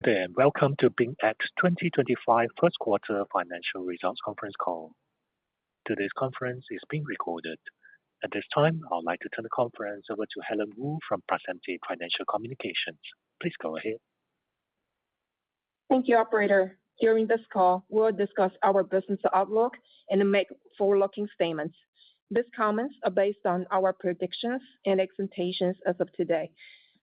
Welcome to BingEx 2025 First Quarter Financial Results Conference Call. Today's conference is being recorded. At this time, I would like to turn the conference over to Helen Wu from Presenting Financial Communications. Please go ahead. Thank you, Operator. During this call, we'll discuss our business outlook and make forward-looking statements. These comments are based on our predictions and expectations as of today.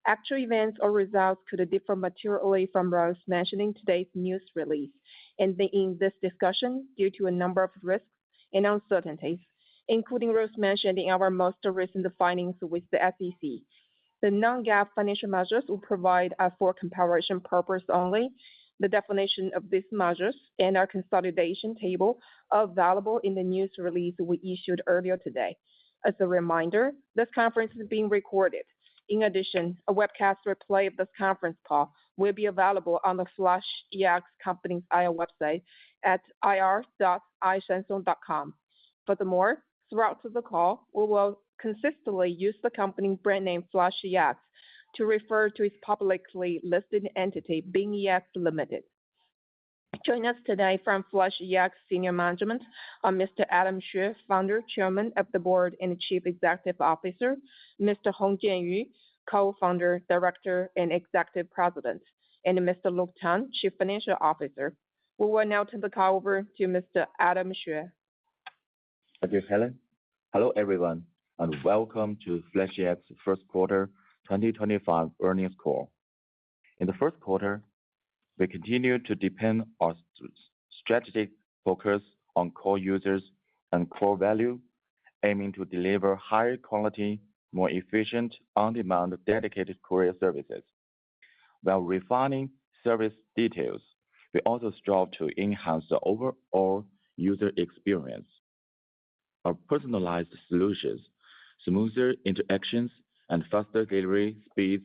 Actual events or results could differ materially from those mentioned in today's news release and in this discussion due to a number of risks and uncertainties, including those mentioned in our most recent findings with the SEC. The non-GAAP financial measures will provide for comparison purposes only. The definition of these measures and our consolidation table are available in the news release we issued earlier today. As a reminder, this conference is being recorded. In addition, a webcast replay of this conference call will be available on the FlashEx company's IR website at ir.ishansong.com. Furthermore, throughout the call, we will consistently use the company brand name FlashEx to refer to its publicly listed entity, BingEx Limited. Joining us today from FlashEx Senior Management are Mr. Adam Xue, Founder, Chairman of the Board and Chief Executive Officer, Mr. Hong Jianyu, Co-Founder, Director and Executive President, and Mr. Luke Tang, Chief Financial Officer. We will now turn the call over to Mr. Adam Xue. Thank you, Helen. Hello, everyone, and welcome to FlashEx First Quarter 2025 Earnings Call. In the first quarter, we continue to deepen our strategic focus on core users and core value, aiming to deliver higher quality, more efficient, on-demand dedicated courier services. While refining service details, we also strive to enhance the overall user experience. Our personalized solutions, smoother interactions, and faster delivery speeds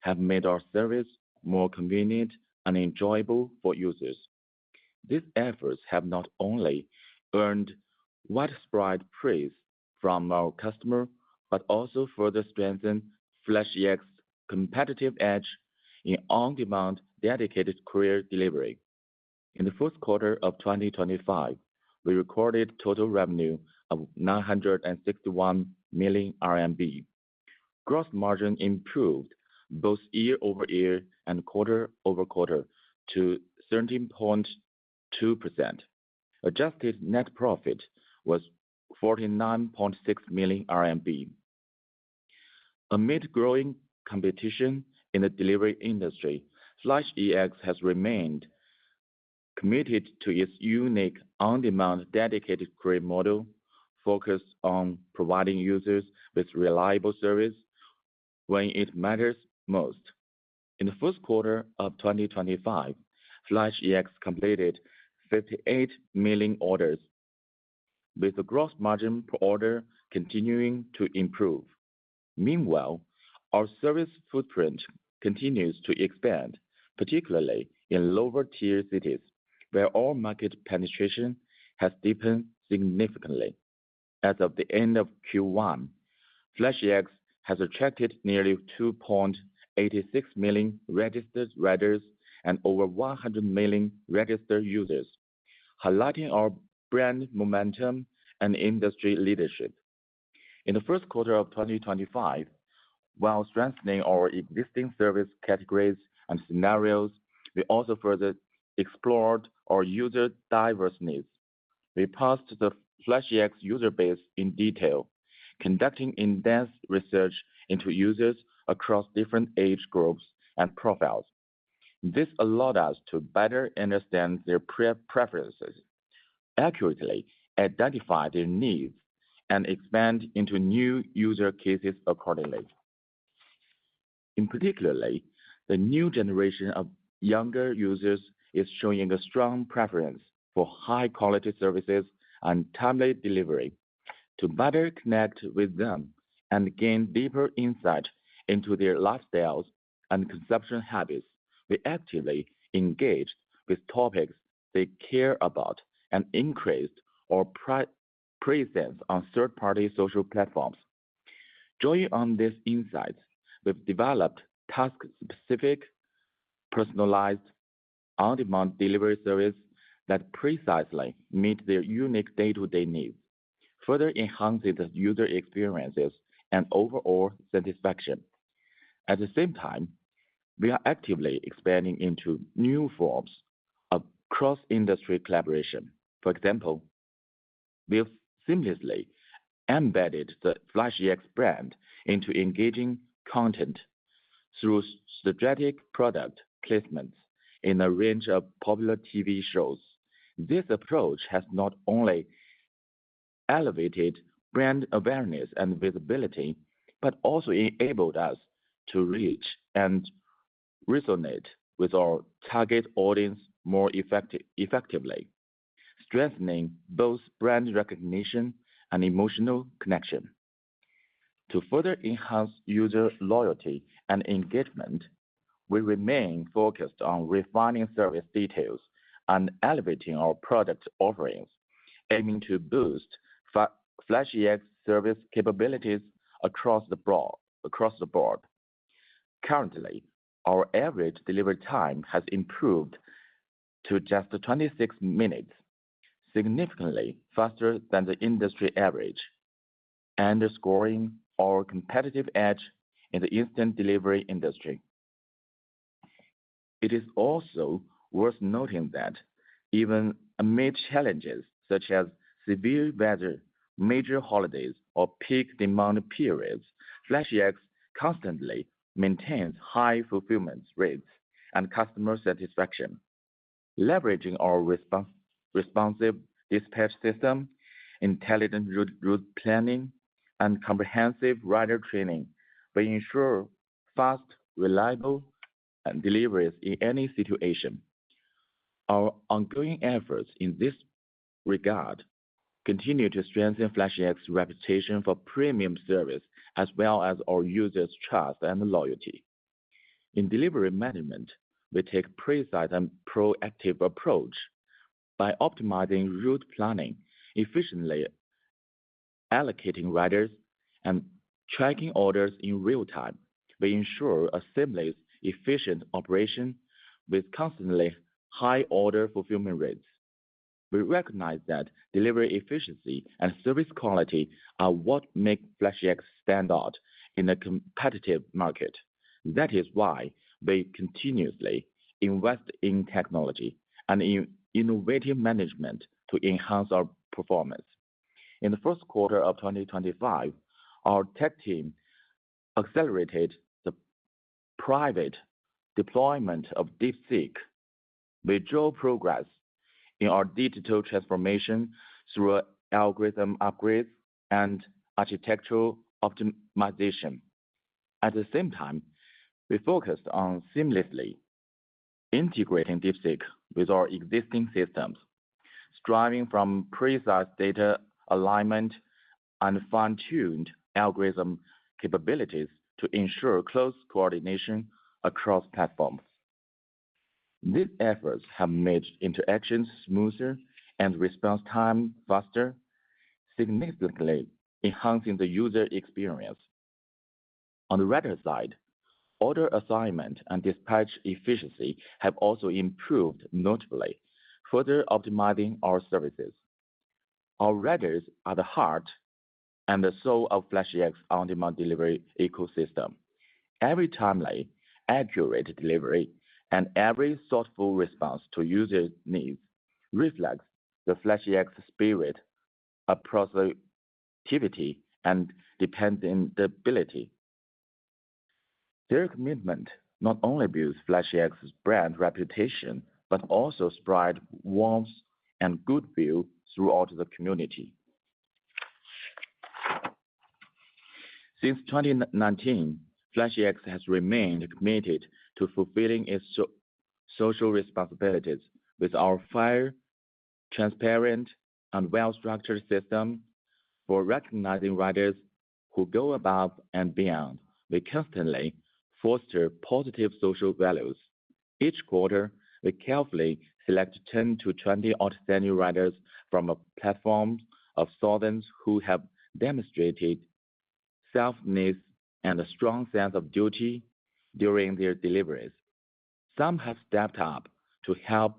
have made our service more convenient and enjoyable for users. These efforts have not only earned widespread praise from our customers, but also further strengthened FlashEx's competitive edge in on-demand dedicated courier delivery. In the first quarter of 2025, we recorded total revenue of 961 million RMB. Gross margin improved both year-over-year and quarter-over-quarter to 13.2%. Adjusted net profit was 49.6 million RMB. Amid growing competition in the delivery industry, FlashEx has remained committed to its unique on-demand dedicated courier model, focused on providing users with reliable service when it matters most. In the first quarter of 2025, FlashEx completed 58 million orders, with the gross margin per order continuing to improve. Meanwhile, our service footprint continues to expand, particularly in lower-tier cities, where our market penetration has deepened significantly. As of the end of Q1, FlashEx has attracted nearly 2.86 million registered riders and over 100 million registered users, highlighting our brand momentum and industry leadership. In the first quarter of 2025, while strengthening our existing service categories and scenarios, we also further explored our user diverse needs. We parsed the FlashEx user base in detail, conducting in-depth research into users across different age groups and profiles. This allowed us to better understand their preferences, accurately identify their needs, and expand into new user cases accordingly. In particular, the new generation of younger users is showing a strong preference for high-quality services and timely delivery. To better connect with them and gain deeper insight into their lifestyles and consumption habits, we actively engaged with topics they care about and increased our presence on third-party social platforms. Drawing on these insights, we've developed task-specific, personalized on-demand delivery service that precisely meet their unique day-to-day needs, further enhancing the user experiences and overall satisfaction. At the same time, we are actively expanding into new forms of cross-industry collaboration. For example, we've seamlessly embedded the FlashEx brand into engaging content through strategic product placements in a range of popular TV shows. This approach has not only elevated brand awareness and visibility, but also enabled us to reach and resonate with our target audience more effectively, strengthening both brand recognition and emotional connection. To further enhance user loyalty and engagement, we remain focused on refining service details and elevating our product offerings, aiming to boost FlashEx service capabilities across the board. Currently, our average delivery time has improved to just 26 minutes, significantly faster than the industry average, underscoring our competitive edge in the instant delivery industry. It is also worth noting that even amid challenges such as severe weather, major holidays, or peak demand periods, FlashEx constantly maintains high fulfillment rates and customer satisfaction. Leveraging our responsive dispatch system, intelligent route planning, and comprehensive rider training, we ensure fast, reliable, and deliveries in any situation. Our ongoing efforts in this regard continue to strengthen FlashEx's reputation for premium service as well as our users' trust and loyalty. In delivery management, we take precise and proactive approach by optimizing route planning, efficiently allocating riders, and tracking orders in real time. We ensure a seamless, efficient operation with constantly high order fulfillment rates. We recognize that delivery efficiency and service quality are what make FlashEx stand out in a competitive market. That is why we continuously invest in technology and in innovative management to enhance our performance. In the first quarter of 2025, our tech team accelerated the private deployment of DeepSeq. We drove progress in our digital transformation through algorithm upgrades and architectural optimization. At the same time, we focused on seamlessly integrating DeepSeq with our existing systems, striving from precise data alignment and fine-tuned algorithm capabilities to ensure close coordination across platforms. These efforts have made interactions smoother and response time faster, significantly enhancing the user experience. On the rider side, order assignment and dispatch efficiency have also improved notably, further optimizing our services. Our riders are the heart and the soul of FlashEx on-demand delivery ecosystem. Every timely, accurate delivery and every thoughtful response to user needs reflects the FlashEx spirit of productivity and dependability. Their commitment not only builds FlashEx's brand reputation, but also spread warmth and goodwill throughout the community. Since 2019, FlashEx has remained committed to fulfilling its social responsibilities with our fair, transparent, and well-structured system for recognizing riders who go above and beyond. We constantly foster positive social values. Each quarter, we carefully select 10 to 20 outstanding riders from a platform of thousands who have demonstrated selflessness and a strong sense of duty during their deliveries. Some have stepped up to help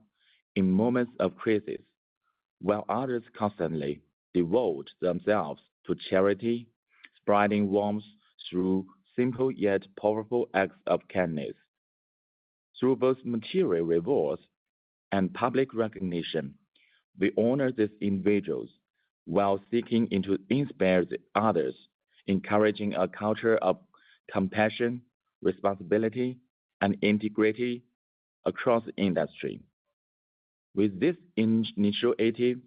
in moments of crisis, while others constantly devote themselves to charity, spreading warmth through simple yet powerful acts of kindness. Through both material rewards and public recognition, we honor these individuals while seeking to inspire the others, encouraging a culture of compassion, responsibility, and integrity across the industry. With this initiative,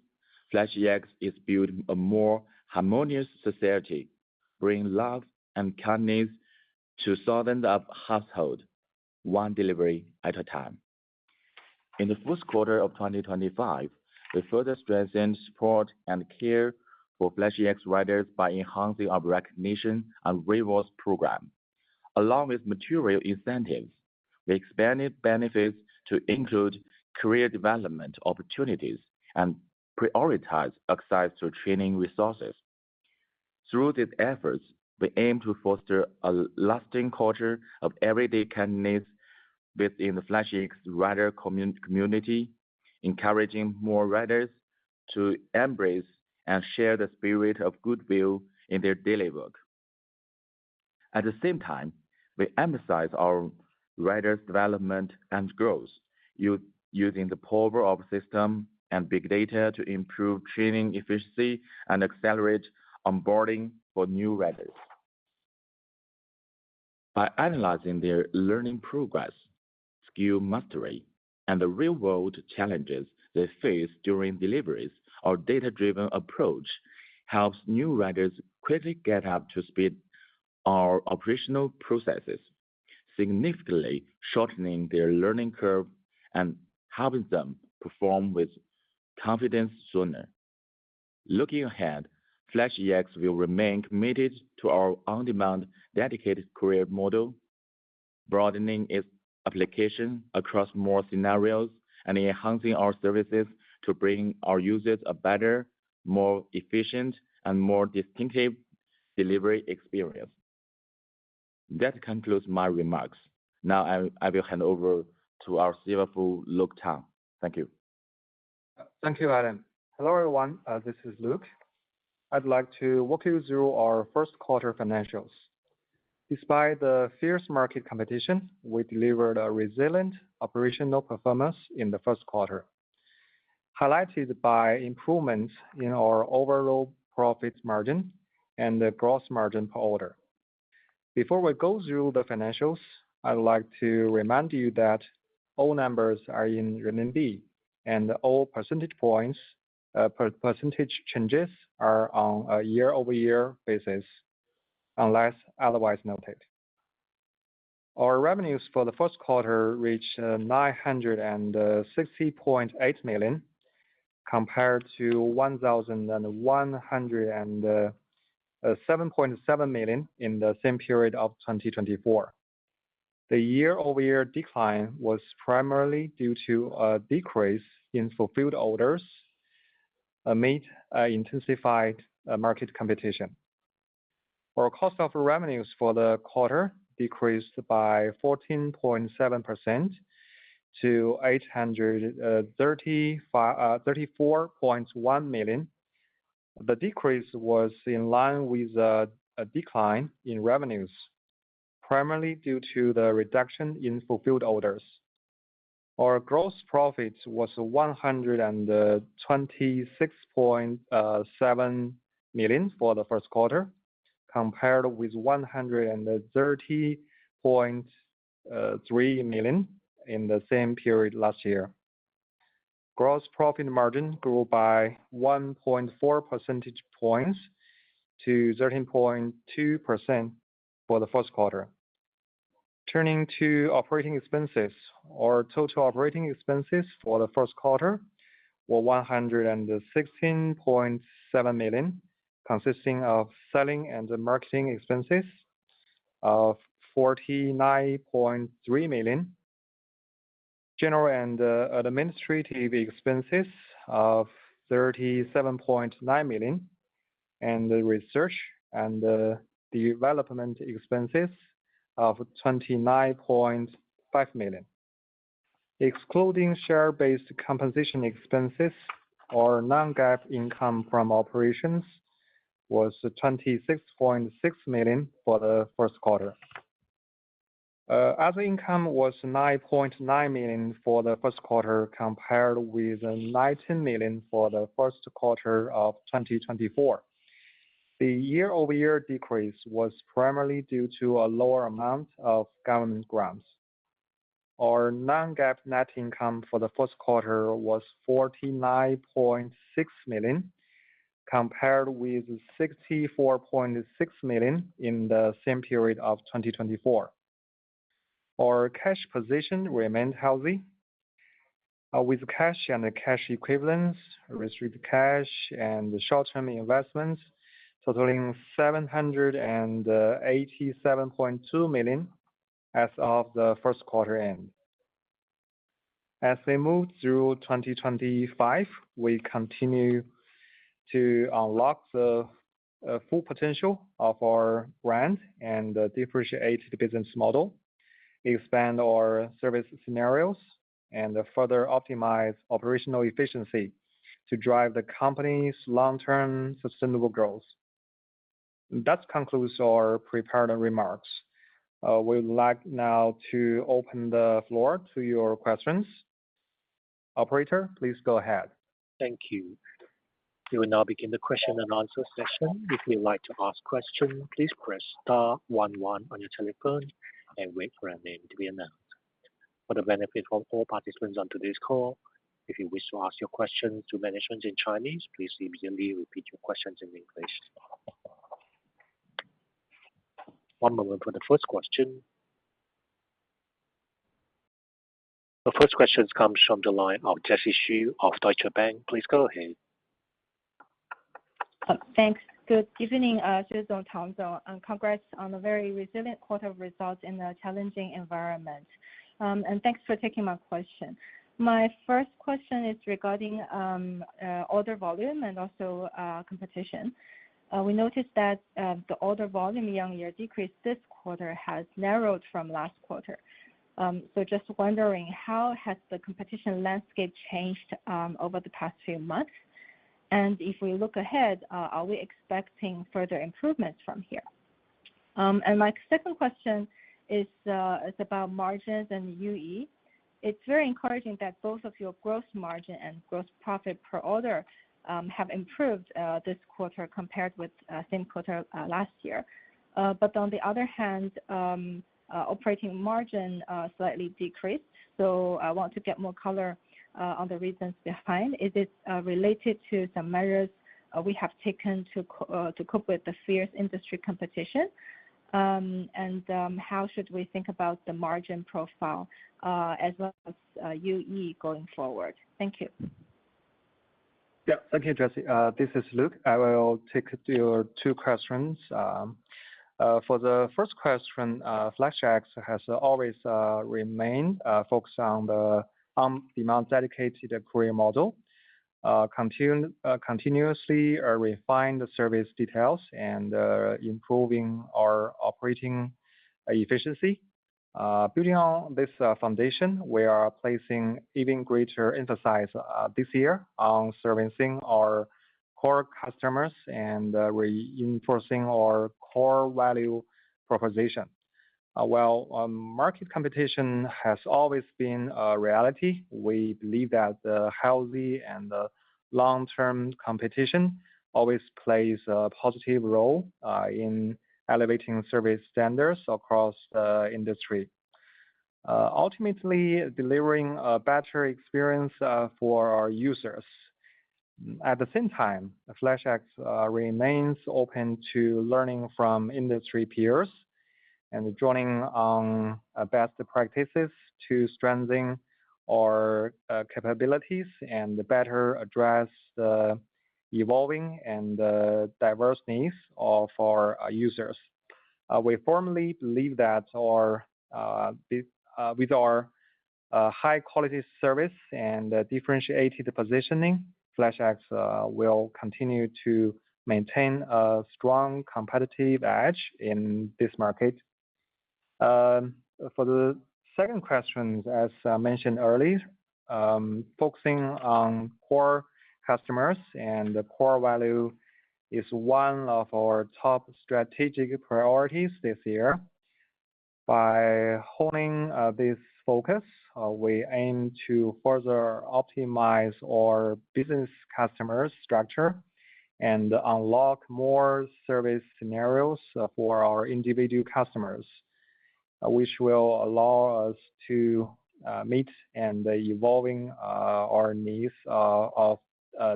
FlashEx is building a more harmonious society, bringing love and kindness to thousands of households, one delivery at a time. In the first quarter of 2025, we further strengthened support and care for FlashEx riders by enhancing our recognition and rewards program. Along with material incentives, we expanded benefits to include career development opportunities and prioritize access to training resources. Through these efforts, we aim to foster a lasting culture of everyday kindness within the FlashEx rider community, encouraging more riders to embrace and share the spirit of goodwill in their daily work. At the same time, we emphasize our riders' development and growth, using the power of system and big data to improve training efficiency and accelerate onboarding for new riders. By analyzing their learning progress, skill mastery, and the real-world challenges they face during deliveries, our data-driven approach helps new riders quickly get up to speed our operational processes, significantly shortening their learning curve and helping them perform with confidence sooner. Looking ahead, FlashEx will remain committed to our on-demand dedicated career model, broadening its application across more scenarios and enhancing our services to bring our users a better, more efficient, and more distinctive delivery experience. That concludes my remarks. Now I will hand over to our CFO Luke Tang. Thank you. Thank you, Adam. Hello, everyone. This is Luke. I'd like to walk you through our first quarter financials. Despite the fierce market competition, we delivered a resilient operational performance in the first quarter, highlighted by improvements in our overall profit margin and the gross margin per order. Before we go through the financials, I'd like to remind you that all numbers are in renminbi and all percentage changes are on a year-over-year basis, unless otherwise noted. Our revenues for the first quarter reached 960.8 million, compared to 1,107.7 million in the same period of 2024. The year-over-year decline was primarily due to a decrease in fulfilled orders amid intensified market competition. Our cost of revenues for the quarter decreased by 14.7% to 834.1 million. The decrease was in line with a decline in revenues, primarily due to the reduction in fulfilled orders. Our gross profit was 126.7 million for the first quarter, compared with 130.3 million in the same period last year. Gross profit margin grew by 1.4 percentage points to 13.2% for the first quarter. Turning to operating expenses, our total operating expenses for the first quarter were 116.7 million, consisting of selling and marketing expenses of 49.3 million, general and administrative expenses of 37.9 million, and the research and development expenses of 29.5 million. Excluding share-based compensation expenses, our non-GAAP income from operations was 26.6 million for the first quarter. Other income was 9.9 million for the first quarter, compared with 19 million for the first quarter of 2024. The year-over-year decrease was primarily due to a lower amount of government grants. Our non-GAAP net income for the first quarter was 49.6 million, compared with 64.6 million in the same period of 2024. Our cash position remained healthy, with cash and cash equivalents, restricted cash, and short-term investments totaling 787.2 million as of the first quarter end. As we move through 2025, we continue to unlock the full potential of our brand and differentiate the business model, expand our service scenarios, and further optimize operational efficiency to drive the company's long-term sustainable growth. That concludes our prepared remarks. We would like now to open the floor to your questions. Operator, please go ahead. Thank you. We will now begin the question and answer session. If you'd like to ask a question, please press star 11 on your telephone and wait for a name to be announced. For the benefit of all participants on today's call, if you wish to ask your questions to management in Chinese, please immediately repeat your questions in English. One moment for the first question. The first question comes from the line of Jessie Xu of Deutsche Bank. Please go ahead. Thanks. Good evening, Xu, Tang, and congrats on a very resilient quarter of results in a challenging environment. And thanks for taking my question. My first question is regarding order volume and also competition. We noticed that the order volume year-on-year decrease this quarter has narrowed from last quarter. So just wondering, how has the competition landscape changed over the past few months? And if we look ahead, are we expecting further improvements from here? And my second question is about margins and UE. It's very encouraging that both of your gross margin and gross profit per order have improved this quarter compared with same quarter last year. But on the other hand, operating margin slightly decreased. So I want to get more color on the reasons behind. Is it related to some measures we have taken to cope with the fierce industry competition? And how should we think about the margin profile as well as UE going forward? Thank you. Yeah, thank you, Jessie. This is Luke. I will take your two questions. For the first question, FlashEx has always remained focused on the on-demand dedicated courier model, continuously refine the service details and improving our operating efficiency. Building on this foundation, we are placing even greater emphasis this year on servicing our core customers and reinforcing our core value proposition. While market competition has always been a reality, we believe that the healthy and long-term competition always plays a positive role in elevating service standards across the industry, ultimately delivering a better experience for our users. At the same time, FlashEx remains open to learning from industry peers and drawing on best practices to strengthen our capabilities and better address the evolving and diverse needs of our users. We firmly believe that with our high-quality service and differentiated positioning, FlashEx will continue to maintain a strong competitive edge in this market. For the second question, as mentioned earlier, focusing on core customers and the core value is one of our top strategic priorities this year. By honing this focus, we aim to further optimize our business customer structure and unlock more service scenarios for our individual customers, which will allow us to meet and evolving our needs of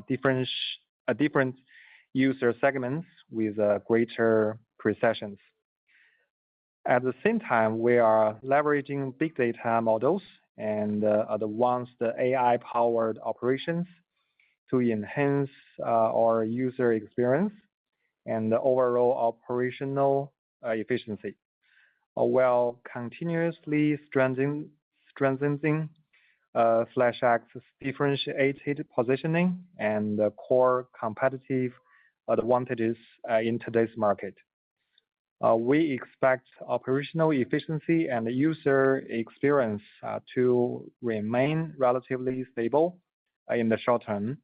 different user segments with greater precision. At the same time, we are leveraging big data models and advanced AI-powered operations to enhance our user experience and overall operational efficiency, while continuously strengthening FlashEx's differentiated positioning and core competitive advantages in today's market. We expect operational efficiency and user experience to remain relatively stable in the short term.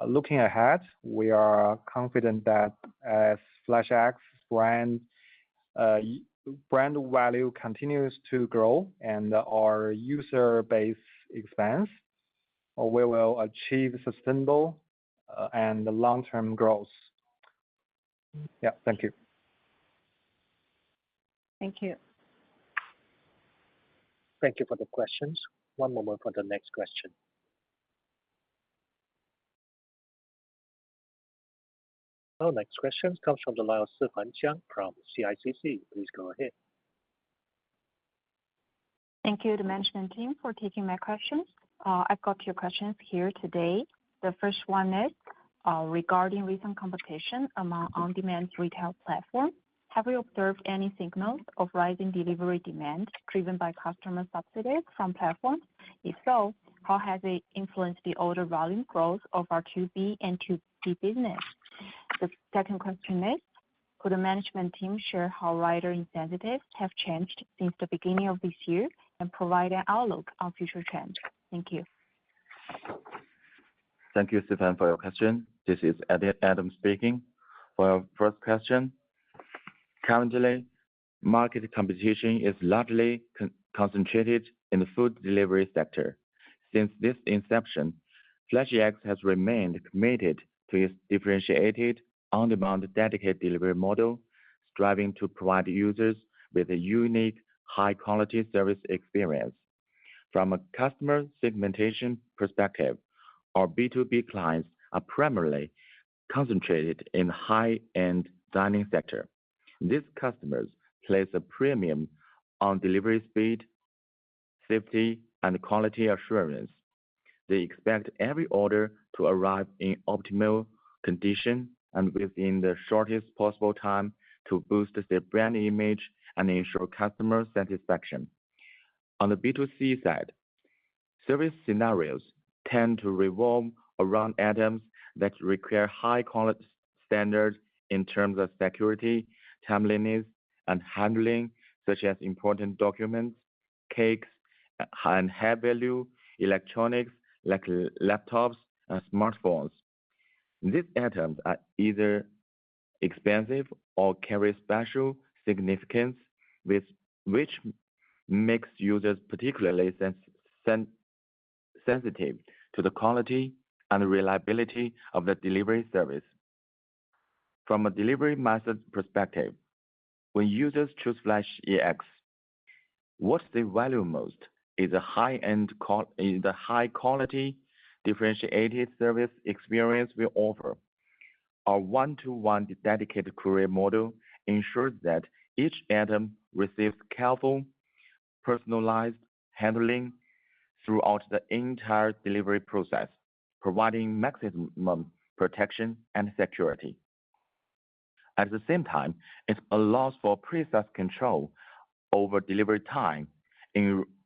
Looking ahead, we are confident that as FlashEx brand value continues to grow and our user base expands, we will achieve sustainable and long-term growth. Yeah, thank you. Thank you. Thank you for the questions. One moment for the next question. Our next question comes from the line of Sifan Jiang from CICC. Please go ahead. Thank you, the management team, for taking my questions. I've got two questions here today. The first one is regarding recent competition among on-demand retail platforms. Have you observed any signals of rising delivery demand driven by customer subsidies from platforms? If so, how has it influenced the order volume growth of our 2B and 2C business? The second question is, could the management team share how rider incentives have changed since the beginning of this year and provide an outlook on future trends? Thank you. Thank you, Sifan, for your question. This is Adam speaking. For your first question, currently, market competition is largely concentrated in the food delivery sector. Since this inception, FlashEx has remained committed to its differentiated on-demand dedicated delivery model, striving to provide users with a unique, high-quality service experience. From a customer segmentation perspective, our B2B clients are primarily concentrated in high-end dining sector. These customers place a premium on delivery speed, safety, and quality assurance. They expect every order to arrive in optimal condition and within the shortest possible time to boost their brand image and ensure customer satisfaction. On the B2C side, service scenarios tend to revolve around items that require high-quality standards in terms of security, timeliness, and handling, such as important documents, cakes, and high-value electronics like laptops and smartphones. These items are either expensive or carry special significance, which makes users particularly sensitive to the quality and reliability of the delivery service. From a delivery method perspective, when users choose FlashEx, what they value most is a high-quality, differentiated service experience we offer. Our one-to-one dedicated courier model ensures that each item receives careful, personalized handling throughout the entire delivery process, providing maximum protection and security. At the same time, it allows for precise control over delivery time,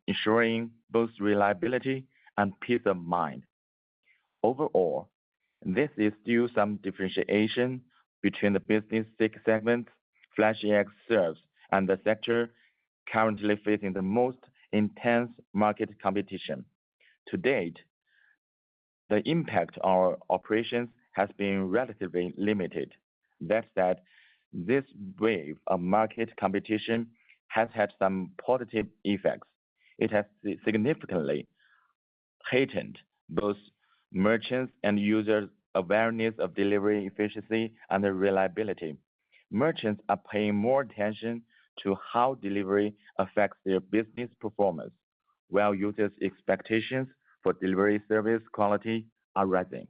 ensuring both reliability and peace of mind. Overall, this is still some differentiation between the business segments FlashEx serves and the sector currently facing the most intense market competition. To date, the impact on our operations has been relatively limited. That said, this wave of market competition has had some positive effects. It has significantly heightened both merchants and users' awareness of delivery efficiency and reliability. Merchants are paying more attention to how delivery affects their business performance, while users' expectations for delivery service quality are rising.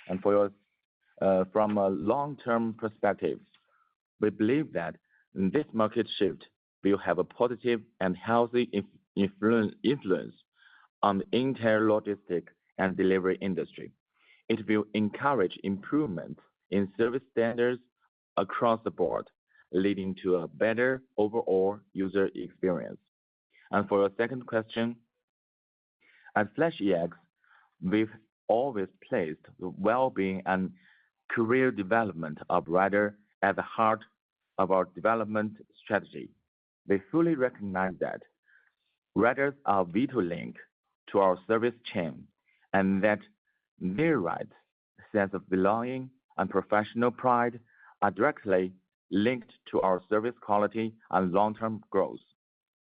And from a long-term perspective, we believe that this market shift will have a positive and healthy influence on the entire logistics and delivery industry. It will encourage improvements in service standards across the board, leading to a better overall user experience. And for your second question, at FlashEx, we've always placed the well-being and career development of riders at the heart of our development strategy. We fully recognize that riders are a vital link to our service chain, and that their rights, sense of belonging, and professional pride are directly linked to our service quality and long-term growth.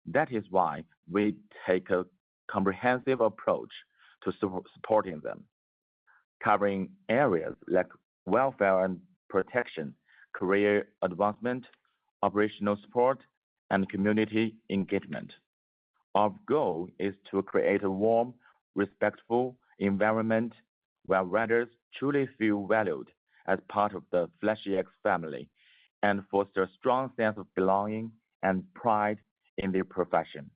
That is why we take a comprehensive approach to supporting them, covering areas like welfare and protection, career advancement, operational support, and community engagement. Our goal is to create a warm, respectful environment where riders truly feel valued as part of the FlashEx family and foster a strong sense of belonging and pride in their profession.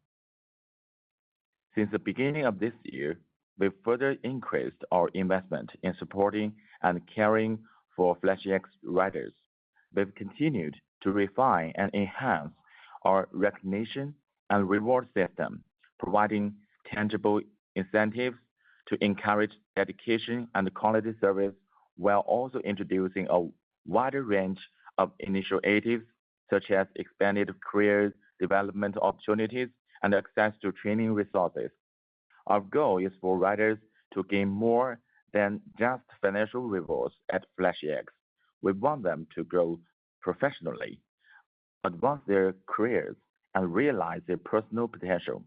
Since the beginning of this year, we've further increased our investment in supporting and caring for FlashEx riders. We've continued to refine and enhance our recognition and reward system, providing tangible incentives to encourage dedication and quality service, while also introducing a wider range of initiatives such as expanded career development opportunities and access to training resources. Our goal is for riders to gain more than just financial rewards at FlashEx. We want them to grow professionally, advance their careers, and realize their personal potential.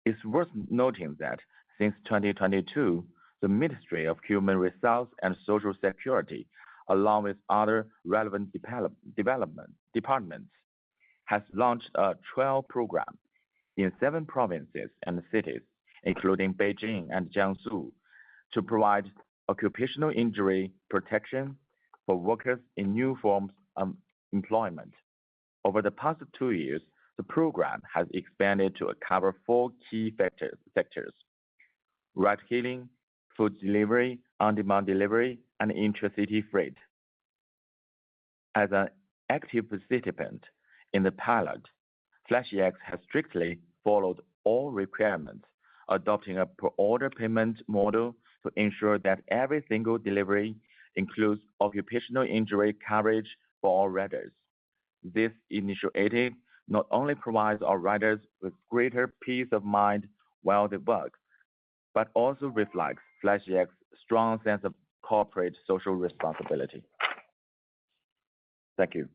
It's worth noting that since 2022, the Ministry of Human Resources and Social Security, along with other relevant departments, has launched a trial program in 7 provinces and cities, including Beijing and Jiangsu, to provide occupational injury protection for workers in new forms of employment. Over the past 2 years, the program has expanded to cover 4 key sectors: ride-hailing, food delivery, on-demand delivery, and intracity freight. As an active participant in the pilot, FlashEx has strictly followed all requirements, adopting a per-order payment model to ensure that every single delivery includes occupational injury coverage for all riders. This initiative not only provides our riders with greater peace of mind while they work, but also reflects FlashEx's strong sense of corporate social responsibility. Thank you.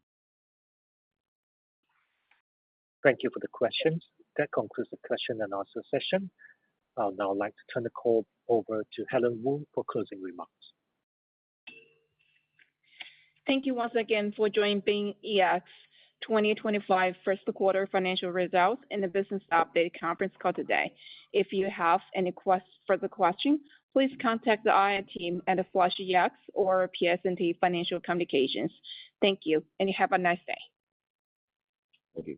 Thank you for the questions. That concludes the question and answer session. I'll now like to turn the call over to Helen Wu for closing remarks. Thank you once again for joining BingEx 2025 first quarter financial results and the business update conference call today. If you have any further questions, please contact the IR team at FlashEx or PSNT Financial Communications. Thank you, and have a nice day. Thank you.